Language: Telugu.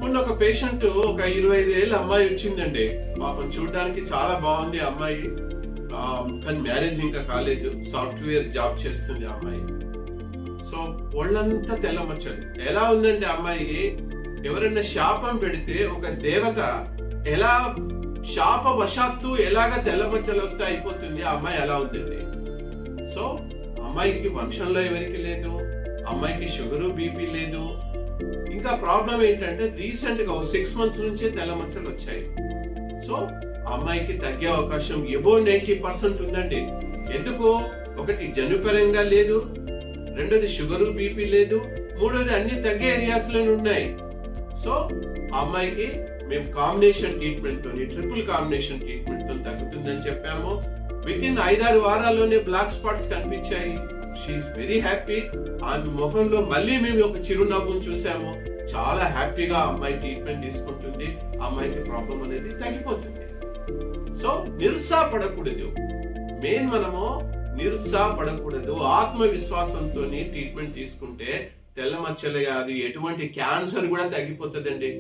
మొన్న ఒక పేషెంట్ ఒక 25 ఏళ్ళ అమ్మాయి వచ్చిందండి. పాపం చూడడానికి చాలా బాగుంది అమ్మాయి, కానీ మ్యారేజ్ ఇంకా కాలేదు. సాఫ్ట్వేర్ జాబ్ చేస్తుంది అమ్మాయి. సో ఒళ్ళంతా తెల్లమచ్చలు. ఎలా ఉందంటే అమ్మాయి ఎవరైనా శాపం పెడితే ఒక దేవత ఎలా శాపవశాత్తు ఎలాగ తెల్లమచ్చలు వస్తే అయిపోతుంది, ఆ అమ్మాయి ఎలా ఉందండి. సో అమ్మాయికి వంశంలో ఎవరికి లేదు, అమ్మాయికి షుగరు బీపీ లేదు. ఇంకా ప్రాబ్లం ఏంటంటే రీసెంట్ గా 6 months నుంచే తెల్లమచ్చలు వచ్చాయి. సో అమ్మాయికి తగ్గే అవకాశం ఎబోవ్ 90% ఉందండి. ఎందుకు? ఒకటి జన్యుపరంగా లేదు, రెండోది షుగరు బీపీ లేదు, మూడోది అన్ని తగ్గే ఏరియాస్ లోనే ఉన్నాయి. సో అమ్మాయికి మేము కాంబినేషన్ ట్రీట్మెంట్ తోని, ట్రిపుల్ కాంబినేషన్ ట్రీట్మెంట్ తో తగ్గుతుందని చెప్పాము. విత్ ఇన్ 5-6 వారాల్లోనే బ్లాక్ స్పాట్స్ కనిపించాయి. She's very happy. ఆమె ముఖంలో మళ్ళీ మేము ఒక చిరునవ్వును చూసాము. చాలా హ్యాపీగా అమ్మాయి ట్రీట్మెంట్ తీసుకుంటుంది. అమ్మాయికి ప్రాబ్లం అనేది తగ్గిపోతుంది. సో నిరుత్సాహపడకూడదు. మనము నిరుత్సాహపడకూడదు. ఆత్మవిశ్వాసంతో ట్రీట్మెంట్ తీసుకుంటే తెల్ల మచ్చలు కాదు, ఎటువంటి క్యాన్సర్ కూడా తగ్గిపోతుందండి.